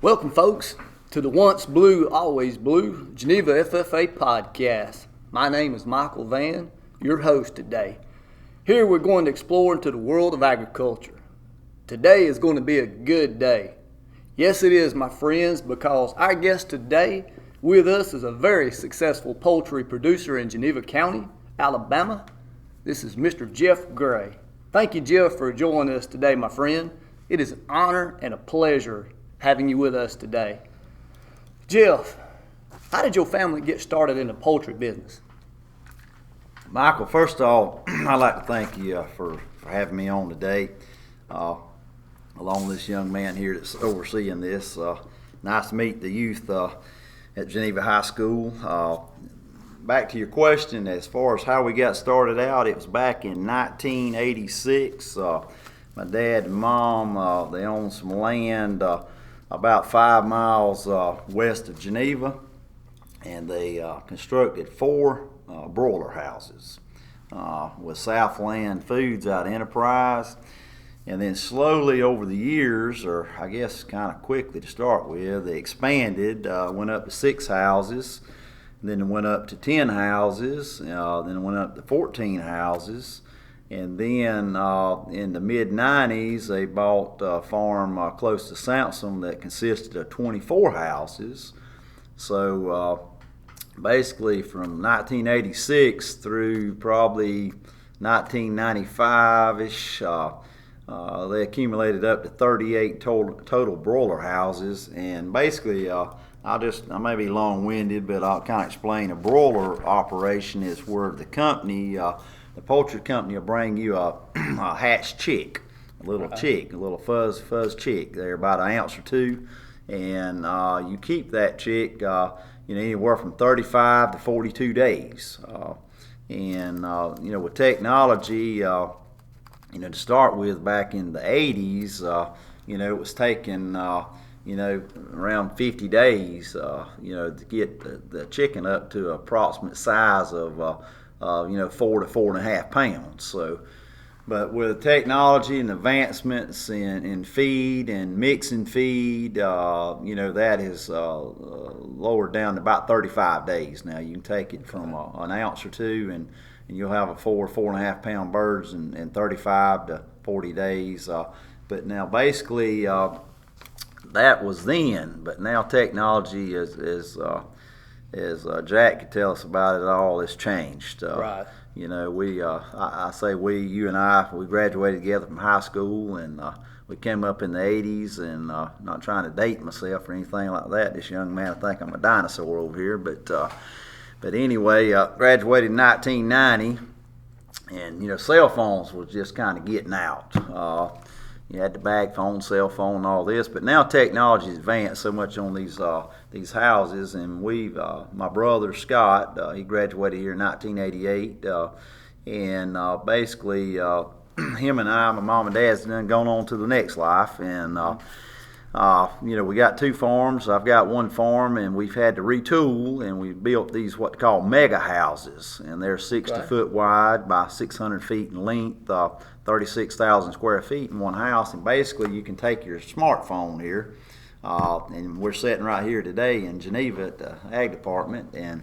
Welcome, folks, to the Once Blue, Always Blue Geneva FFA podcast. My name is Michael Van, your host today. Here we're going to explore into the world of agriculture. Today is going to be a good day. Yes, it is, my friends, because our guest today with us is a very successful poultry producer in Geneva County, Alabama. This is Mr. Jeff Gray. Thank you, Jeff, for joining us today, my friend. It is an honor and a pleasure having you with us today. Jeff, how did your family get started in the poultry business? Michael, first of all, I'd like to thank you for having me on today, along with this young man here that's overseeing this. Nice to meet the youth at Geneva High School. Back to your question, as far as how we got started out, it was back in 1986. My dad and mom, they owned some land about 5 miles west of Geneva, and they constructed 4 broiler houses with Southland Foods out of Enterprise. And then slowly over the years, or I guess kind of quickly to start with, they expanded, went up to 6 houses, then it went up to 10 houses, then it went up to 14 houses. And then in the mid-90s, they bought a farm close to Samson that consisted of 24 houses. So basically from 1986 through probably 1995-ish, they accumulated up to 38 total broiler houses. And basically, I may be long-winded, but I'll kind of explain. A broiler operation is where the company, the poultry company, will bring you a hatched chick, a little chick, a little fuzz chick. They're about an ounce or two, and you keep that chick, anywhere from 35 to 42 days. With technology, to start with, back in the 80s, it was taking, around 50 days, to get the chicken up to an approximate size of, 4 to 4.5 pounds. So, but with technology and advancements in feed and mixing feed, that is lowered down to about 35 days. Now you can take it from an ounce or two, and you'll have a 4.5 pound birds in 35 to 40 days. But now basically that was then, but now technology is as Jack could tell us about it all, it's changed. Right. I say we, you and I, we graduated together from high school, and we came up in the 80s, and not trying to date myself or anything like that. This young man, I think I'm a dinosaur over here, but anyway, graduated in 1990, and cell phones was just kind of getting out. You had the bag phone, cell phone, all this, but now technology's advanced so much on these houses, and my brother Scott, he graduated here in 1988, and basically him and I, my mom and dad's done gone on to the next life, and we got 2 farms. I've got 1 farm, and we've had to retool, and we built these what they call mega houses, and they're 60 foot wide by 600 feet in length, 36,000 square feet in one house. And basically you can take your smartphone here, and we're sitting right here today in Geneva at the ag department, and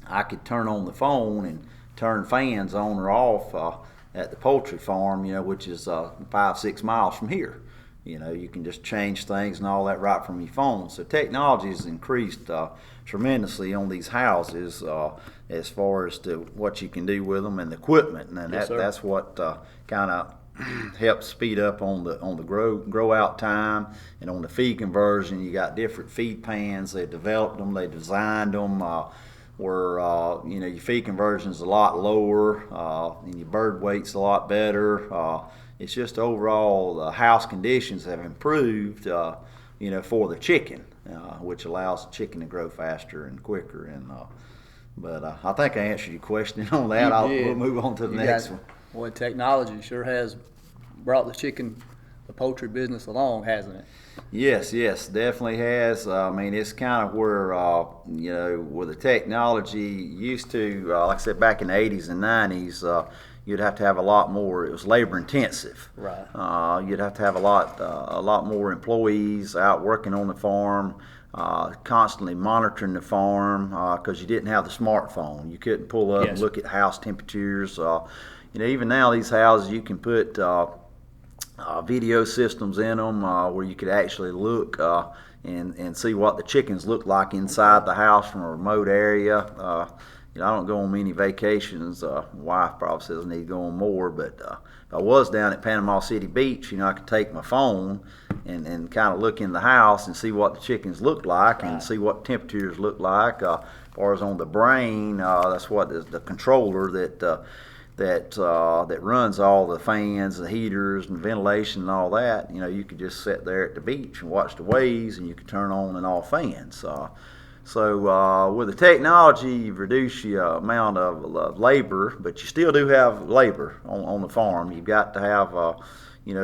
I could turn on the phone and turn fans on or off at the poultry farm, which is 5-6 miles from here. You can just change things and all that right from your phone. So technology has increased tremendously on these houses as far as to what you can do with them and the equipment, and that's what kind of helps speed up on the grow out time, and on the feed conversion. You got different feed pans. They developed them, they designed them where your feed conversion is a lot lower, and your bird weight's a lot better. It's just overall the house conditions have improved, for the chicken, which allows the chicken to grow faster and quicker. But I think I answered your question on that. We'll move on to the next one. Well, technology sure has brought the poultry business along, hasn't it? Yes, definitely has. I mean, it's kind of where, where the technology used to, like I said, back in the 80s and 90s, you'd have to have a lot more. It was labor intensive. Right. You'd have to have a lot more employees out working on the farm, constantly monitoring the farm because you didn't have the smartphone. You couldn't pull up and look at house temperatures. Even now these houses you can put video systems in them where you could actually look and see what the chickens look like inside the house from a remote area. I don't go on many vacations. My wife probably says I need to go on more, but if I was down at Panama City Beach, I could take my phone and kind of look in the house and see what the chickens look like and see what temperatures look like. As far as on the brain, that's what the controller that runs all the fans, the heaters, and ventilation and all that. You could just sit there at the beach and watch the waves, and you could turn on and off fans. So with the technology, you've reduced the amount of labor, but you still do have labor on the farm. You've got to have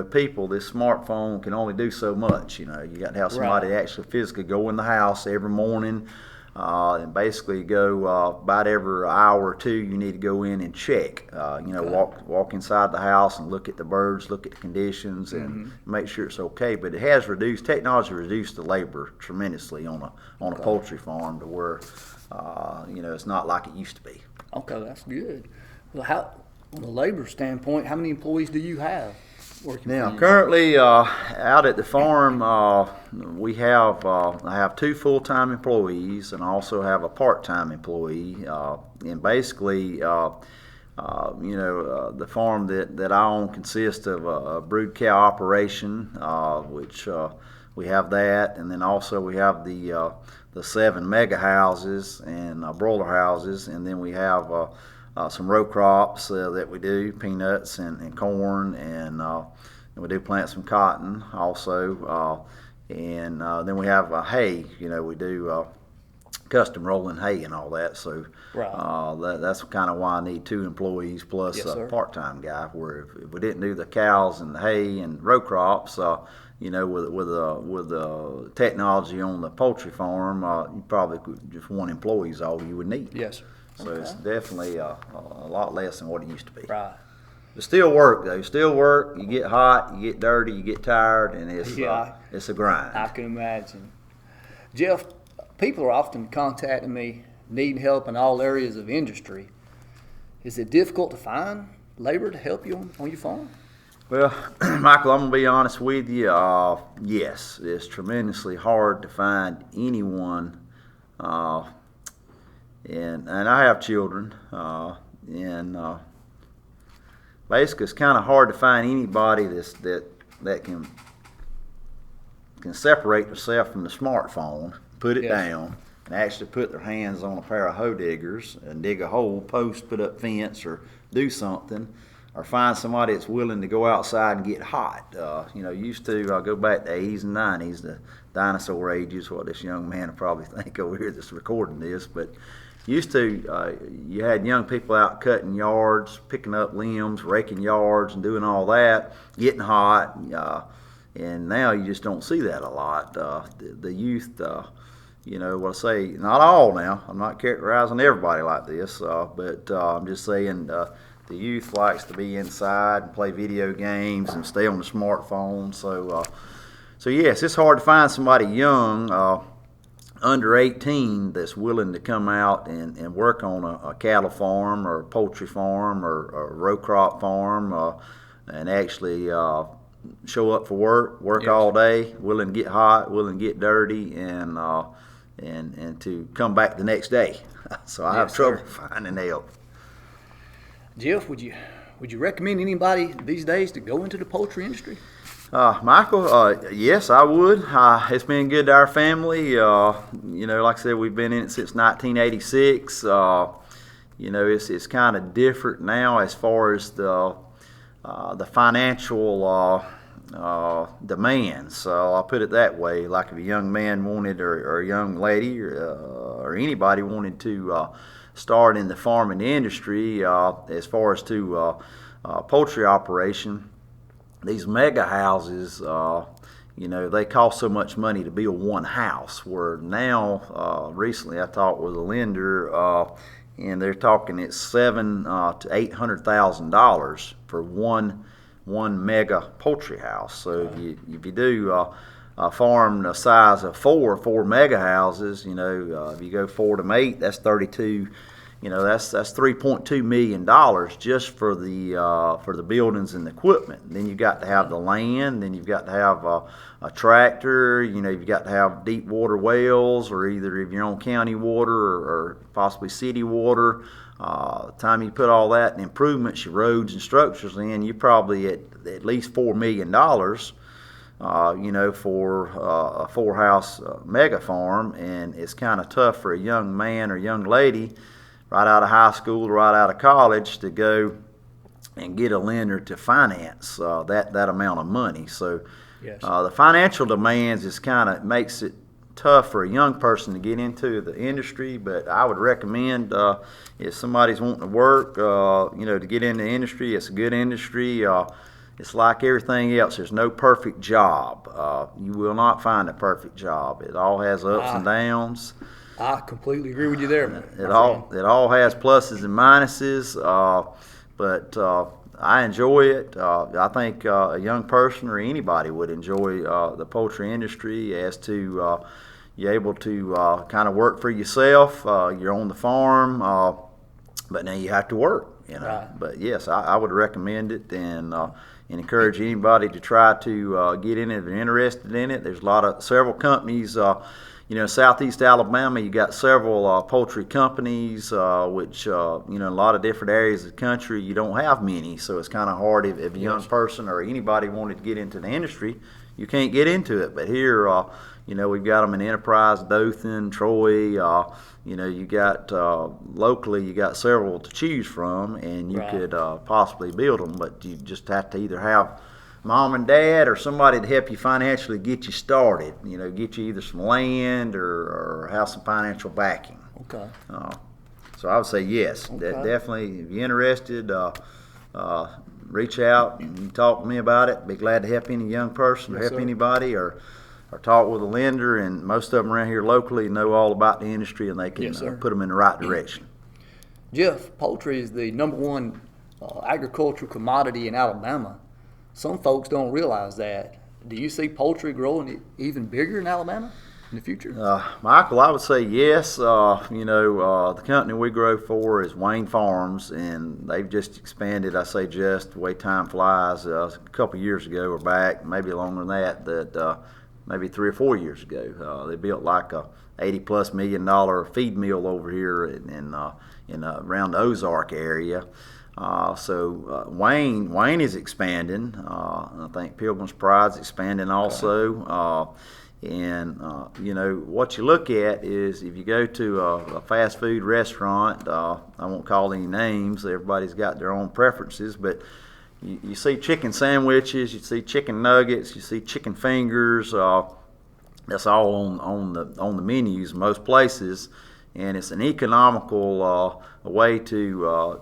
people. This smartphone can only do so much. You got to have somebody actually physically go in the house every morning. And basically go about every hour or two. You need to go in and check. Walk inside the house and look at the birds, look at the conditions, and make sure it's okay. But it has technology reduced the labor tremendously on a poultry farm to where it's not like it used to be. Okay, that's good. Well, from a labor standpoint, how many employees do you have working now? For you? Currently, out at the farm, I have 2 full-time employees, and I also have a part-time employee. And basically, the farm that I own consists of a brood cow operation, which we have that, and then also we have the 7 mega houses and broiler houses, and then we have some row crops that we do, peanuts and corn, and we do plant some cotton also, and then we have hay. We do custom rolling hay and all that. So that's kind of why I need 2 employees plus a part-time guy. Where if we didn't do the cows and the hay and row crops, with the technology on the poultry farm, you probably just 1 employee is all you would need. Yes. So it's definitely a lot less than what it used to be. Right. But still work though. Still work. You get hot, you get dirty, you get tired, and it's a grind. I can imagine. Jeff, people are often contacting me needing help in all areas of industry. Is it difficult to find labor to help you on your farm? Well, Michael, I'm going to be honest with you. Yes, it's tremendously hard to find anyone. And I have children, and basically it's kind of hard to find anybody that can separate themselves from the smartphone, put it down, and actually put their hands on a pair of hoe diggers and dig a hole, post, put up fence, or do something, or find somebody that's willing to go outside and get hot. Used to go back to the 80s and 90s, the dinosaur ages, what this young man will probably think over here that's recording this, but used to, you had young people out cutting yards, picking up limbs, raking yards, and doing all that, getting hot. And now you just don't see that a lot. The youth, what I say, not all now. I'm not characterizing everybody like this, but I'm just saying the youth likes to be inside and play video games and stay on the smartphone. So yes, it's hard to find somebody young, under 18 that's willing to come out and work on a cattle farm or a poultry farm or a row crop farm and actually show up for work all day, willing to get hot, willing to get dirty, and to come back the next day. So I have trouble finding help. Jeff, would you recommend anybody these days to go into the poultry industry? Michael, yes, I would. It's been good to our family. Like I said, we've been in it since 1986. It's kind of different now as far as the financial demands. So I'll put it that way. Like if a young man wanted, or a young lady, or anybody wanted to start in the farming industry, as far as to poultry operation. These mega houses, they cost so much money to build one house. Where now, recently I talked with a lender, and they're talking it's $700,000 to $800,000 for one mega poultry house. So if you do a farm the size of four mega houses, if you go 4 to 8, that's 32. That's $3.2 million just for the buildings and the equipment. Then you've got to have the land. Then you've got to have a tractor. You've got to have deep water wells, or either if you're on county water or possibly city water. The time you put all that in improvements, your roads and structures in, you're probably at least $4 million. For a 4-house mega farm, and it's kind of tough for a young man or young lady right out of high school or right out of college to go and get a lender to finance that amount of money. So yes. The financial demands makes it tough for a young person to get into the industry, but I would recommend if somebody's wanting to work, to get in the industry. It's a good industry. It's like everything else. There's no perfect job. You will not find a perfect job. It all has ups and downs. I completely agree with you there. It all has pluses and minuses, but I enjoy it. I think a young person or anybody would enjoy the poultry industry, as to you're able to kind of work for yourself. You're on the farm, but now you have to work. Right. But yes, I would recommend it, and encourage anybody to try to get in it if they're interested in it. There's several companies. Southeast Alabama, you got several poultry companies, which, in a lot of different areas of the country, you don't have many. So it's kind of hard if a young person or anybody wanted to get into the industry, you can't get into it. But here, we've got them in Enterprise, Dothan, Troy. You got locally, you got several to choose from, and you could possibly build them. But you just have to either have mom and dad or somebody to help you financially get you started. Get you either some land or have some financial backing. Okay. So I would say yes, definitely. If you're interested, reach out and talk to me about it. Be glad to help any young person or help anybody, or talk with a lender. And most of them around here locally know all about the industry, and they can put them in the right direction. Jeff, poultry is the #1 agricultural commodity in Alabama. Some folks don't realize that. Do you see poultry growing even bigger in Alabama in the future? Michael, I would say yes. The company we grow for is Wayne Farms, and they've just expanded. I say just, the way time flies. A couple of years ago or back, maybe longer than that, maybe 3 or 4 years ago, they built like a $80+ million feed mill over here in around the Ozark area. Wayne is expanding. I think Pilgrim's Pride's expanding also. What you look at is, if you go to a fast food restaurant, I won't call any names, everybody's got their own preferences, but you see chicken sandwiches, you see chicken nuggets, you see chicken fingers. That's all on the menus most places. And it's an economical way to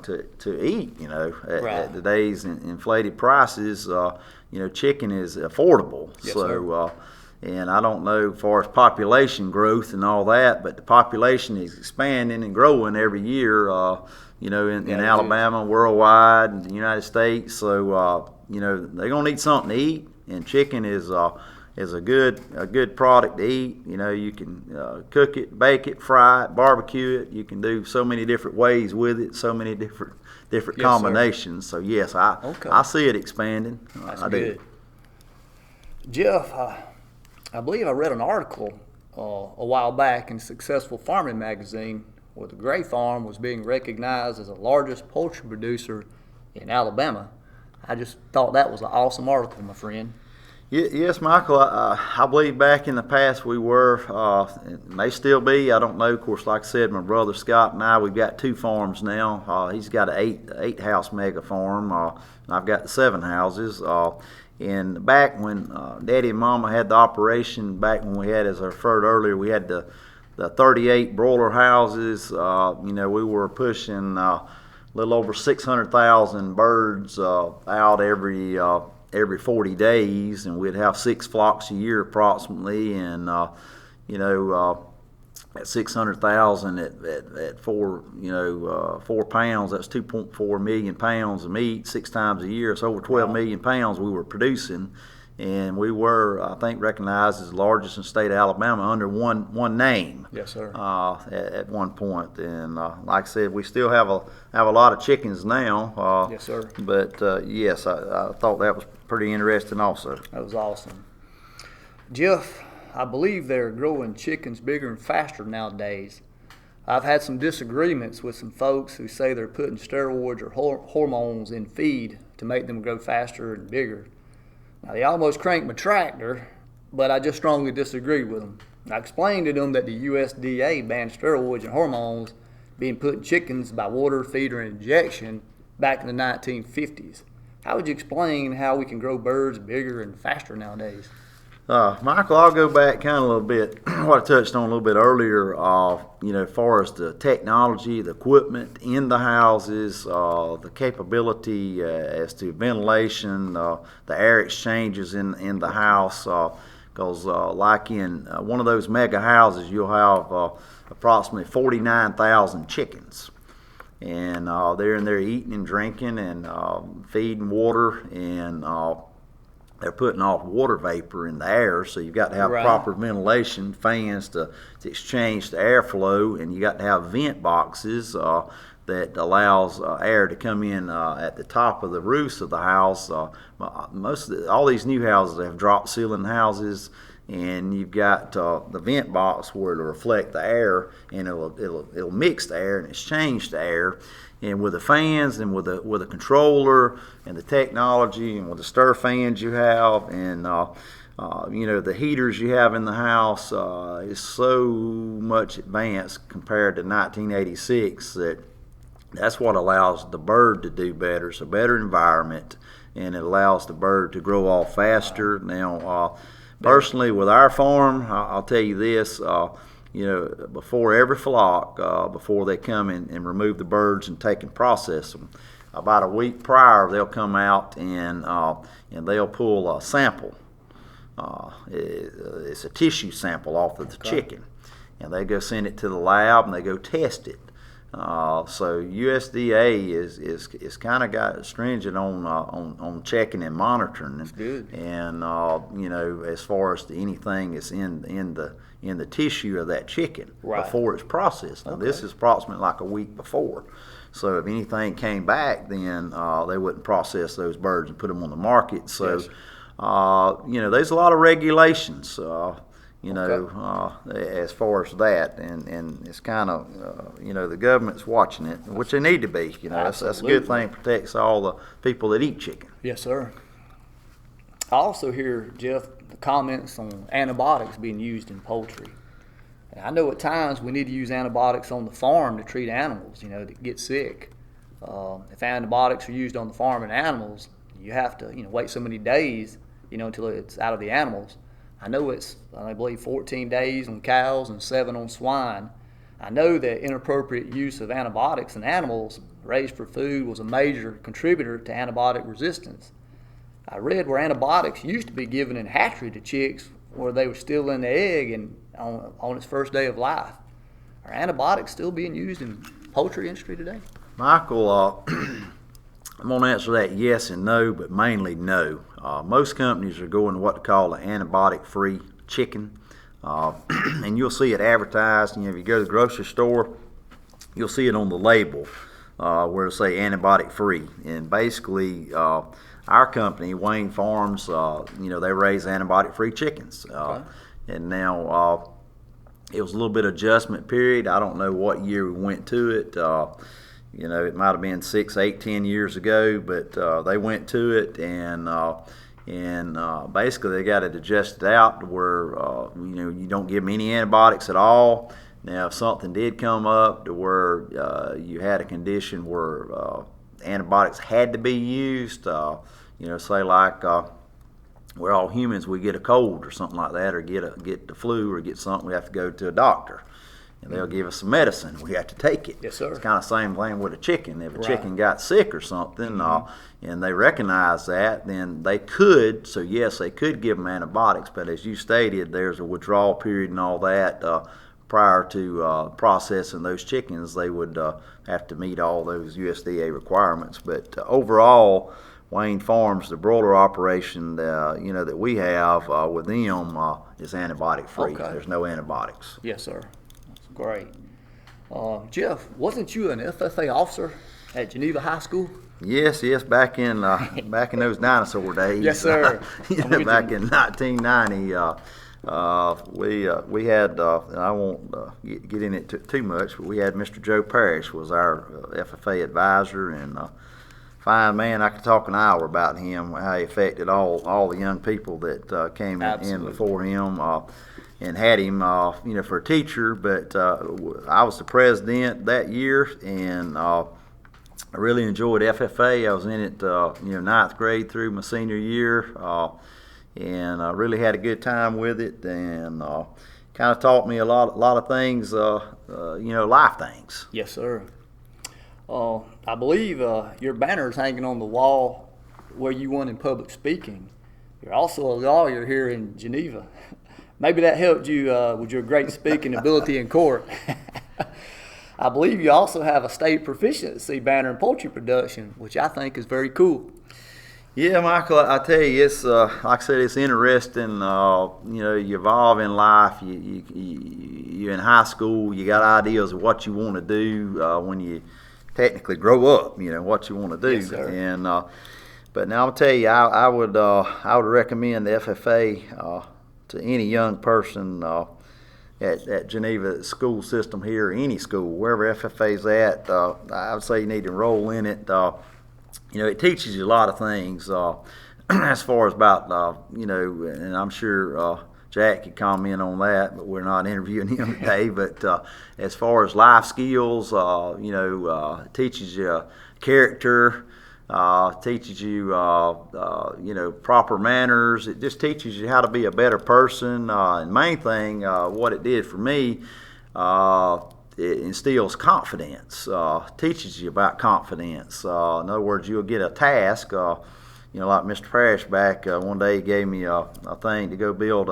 eat. At today's inflated prices, chicken is affordable. Yes, so, and I don't know as far as population growth and all that, but the population is expanding and growing every year. In Alabama, worldwide, in the United States. So, they're gonna need something to eat, and chicken is a good product to eat. You can cook it, bake it, fry it, barbecue it. You can do so many different ways with it, so many different combinations. Sir. So yes, I see it expanding. That's I good. do. Jeff, I believe I read an article a while back in Successful Farming magazine where the Gray Farm was being recognized as the largest poultry producer in Alabama. I just thought that was an awesome article, my friend. Yes, Michael. I believe back in the past we were, may still be. I don't know. Of course, like I said, my brother Scott and I, we've got 2 farms now. He's got an 8-house mega farm, and I've got 7 houses. And back when Daddy and Mama had the operation, back when we had, as I referred earlier, we had the 38 broiler houses. We were pushing a little over 600,000 birds out every 40 days, and we'd have 6 flocks a year approximately. And at 600,000 at 4 pounds, that's 2.4 million pounds of meat 6 times a year. It's over 12 million pounds we were producing, and we were, I think, recognized as the largest in the state of Alabama under one name. Yes, sir. At one point, and like I said, we still have a lot of chickens now. Yes, sir. But yes, I thought that was pretty interesting also. That was awesome. Jeff, I believe they're growing chickens bigger and faster nowadays. I've had some disagreements with some folks who say they're putting steroids or hormones in feed to make them grow faster and bigger. Now, they almost cranked my tractor, but I just strongly disagreed with them. I explained to them that the USDA banned steroids and hormones being put in chickens by water, feed, or injection back in the 1950s. How would you explain how we can grow birds bigger and faster nowadays? Michael, I'll go back kind of a little bit, what I touched on a little bit earlier, as far as the technology, the equipment in the houses, the capability as to ventilation, the air exchanges in the house, because like in one of those mega houses, you'll have approximately 49,000 chickens. And they're in there eating and drinking and feeding water, and they're putting off water vapor in the air, so you've got to have proper ventilation, fans to exchange the airflow, and you got to have vent boxes that allows air to come in at the top of the roofs of the house. All these new houses have drop ceiling houses, and you've got the vent box where it'll reflect the air, and it'll mix the air and exchange the air. And with the fans and with a controller and the technology and with the stir fans you have and the heaters you have in the house is so much advanced compared to 1986 that's what allows the bird to do better. It's a better environment, and it allows the bird to grow off faster. Now, personally, with our farm, I'll tell you this. Before every flock, before they come in and remove the birds and take and process them, about a week prior, they'll come out and they'll pull a sample. It's a tissue sample off of the chicken, and they go send it to the lab and they go test it. So USDA is kind of got stringent on checking and monitoring. That's good. And as far as anything that's in the tissue of that chicken before it's processed. Now this is approximately like a week before. So if anything came back, then they wouldn't process those birds and put them on the market. So there's a lot of regulations. As far as that, and it's kind of, the government's watching it, which they need to be. That's a good thing. Protects all the people that eat chicken. Yes, sir. I also hear, Jeff, the comments on antibiotics being used in poultry. And I know at times we need to use antibiotics on the farm to treat animals, that get sick. If antibiotics are used on the farm and animals, you have to, wait so many days, until it's out of the animals. I know it's, I believe, 14 days on cows and 7 on swine. I know that inappropriate use of antibiotics in animals raised for food was a major contributor to antibiotic resistance. I read where antibiotics used to be given in hatchery to chicks where they were still in the egg and on its first day of life. Are antibiotics still being used in poultry industry today? Michael, I'm going to answer that yes and no, but mainly no. Most companies are going to what they call an antibiotic-free chicken, and you'll see it advertised. If you go to the grocery store, you'll see it on the label where it'll say antibiotic-free. And basically, our company, Wayne Farms, they raise antibiotic-free chickens. And now it was a little bit of adjustment period. I don't know what year we went to it. It might have been 6, 8, 10 years ago, but they went to it, and basically they got it adjusted out to where you don't give them any antibiotics at all. Now, if something did come up to where you had a condition where antibiotics had to be used, say like we're all humans, we get a cold or something like that, or get the flu or get something, we have to go to a doctor. And they'll give us some medicine. We have to take it. Yes, sir. It's kind of the same thing with a chicken. If a chicken got sick or something, and they recognize that, then they could. So yes, they could give them antibiotics. But as you stated, there's a withdrawal period and all that prior to processing those chickens, they would have to meet all those USDA requirements. But overall, Wayne Farms, the broiler operation, that we have with them is antibiotic free. Okay. There's no antibiotics. Yes, sir. That's great. Jeff, wasn't you an FFA officer at Geneva High School? Yes, back in those dinosaur days. Yes, sir. Back in 1990, we had, and I won't get in it too much, but we had Mr. Joe Parrish was our FFA advisor, and fine man. I could talk an hour about him, how he affected all the young people that came in before him, and had him, for a teacher. But I was the president that year, and I really enjoyed FFA. I was in it, ninth grade through my senior year, and I really had a good time with it, and kind of taught me a lot of things, life things. Yes, sir. I believe your banner is hanging on the wall where you won in public speaking. You're also a lawyer here in Geneva. Maybe that helped you with your great speaking ability in court. I believe you also have a state proficiency banner in poultry production, which I think is very cool. Yeah, Michael, I tell you, it's like I said, it's interesting. You evolve in life. You're in high school. You got ideas of what you want to do when you technically grow up. What you want to do. Yes, sir. And but now I'll tell you, I would recommend the FFA to any young person at Geneva school system here, any school, wherever FFA's at. I would say you need to enroll in it. It teaches you a lot of things as far as about, and I'm sure Jack could comment on that, but we're not interviewing him today. But as far as life skills, it teaches you character, teaches you, proper manners. It just teaches you how to be a better person. And main thing, what it did for me, it instills confidence, teaches you about confidence. In other words, you'll get a task, like Mr. Parrish back one day he gave me a thing to go build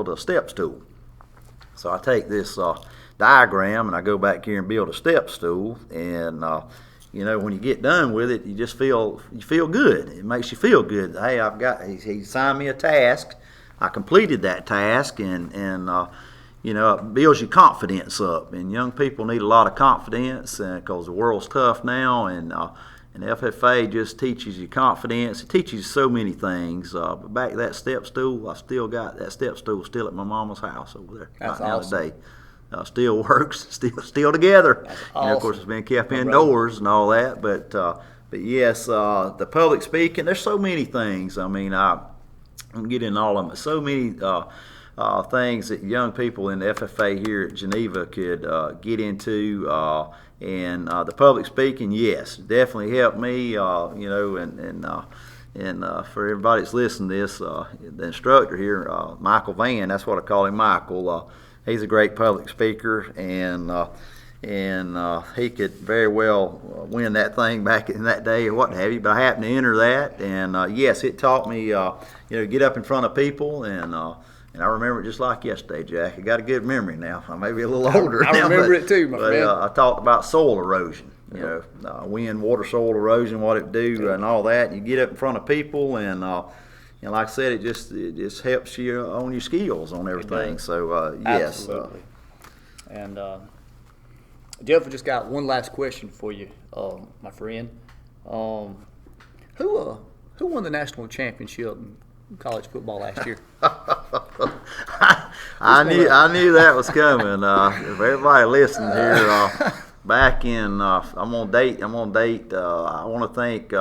a step stool. So I take this diagram and I go back here and build a step stool, and when you get done with it, you feel good. It makes you feel good. Hey, he assigned me a task. I completed that task, and it builds your confidence up. And young people need a lot of confidence because the world's tough now, and FFA just teaches you confidence. It teaches you so many things. But back to that step stool, I still got that step stool still at my mama's house over there. That's right awesome. Now today. Still works, still together. That's awesome. Of course, it's been kept indoors and all that. But yes, the public speaking. There's so many things. I mean, I don't get into all of them. But so many things that young people in the FFA here at Geneva could get into. And the public speaking, yes, definitely helped me. And for everybody that's listening to this, the instructor here, Michael Van. That's what I call him, Michael. He's a great public speaker, and he could very well win that thing back in that day or what have you. But I happened to enter that, and yes, it taught me, get up in front of people, and I remember it just like yesterday, Jack. I got a good memory now. I may be a little older. I now, remember it too, my friend. I talked about soil erosion, wind, water, soil erosion, what it do, and all that. You get up in front of people, and like I said, it just helps you on your skills on everything. So yes. Absolutely. And Jeff, I just got one last question for you, my friend. Who won the national championship in college football last year? I knew that was coming. If everybody listening here, back in I'm gonna date. I want to think.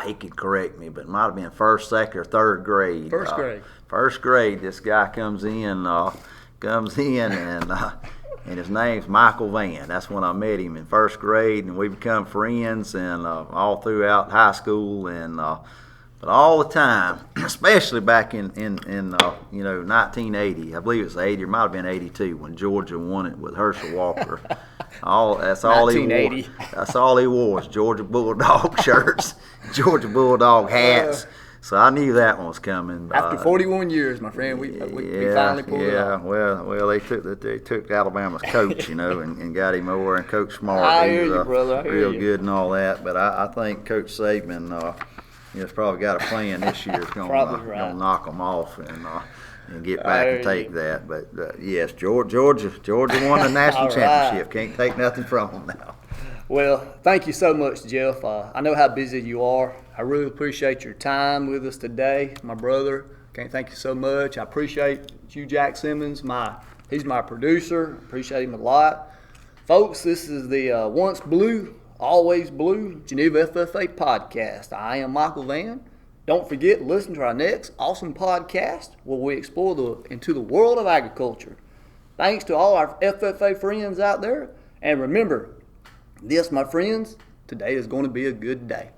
He could correct me, but it might have been first, second, or third grade. First grade. This guy comes in, and his name's Michael Van. That's when I met him in first grade, and we become friends, and all throughout high school, and but all the time, especially back in 1980. I believe it was 80, or it might have been 82 when Georgia won it with Herschel Walker. That's all he wore. That's all he wore was Georgia Bulldog shirts, Georgia Bulldog hats. So I knew that one was coming. After 41 years, my friend, we finally pulled it off. Well, they took Alabama's coach, and got him over, and Coach Smart. I hear you, brother. I hear real you. good and all that. But I think Coach Saban, has probably got a plan this year. It's going to knock them off and get back and take that. But yes, Georgia won the national championship. Can't take nothing from them now. Well, thank you so much, Jeff. I know how busy you are. I really appreciate your time with us today, my brother. Can't thank you so much. I appreciate you, Jack Simmons. He's my producer. Appreciate him a lot. Folks, this is the Once Blue, Always Blue Geneva FFA podcast. I am Michael Van. Don't forget to listen to our next awesome podcast where we explore into the world of agriculture. Thanks to all our FFA friends out there. And remember, this, my friends, today is going to be a good day.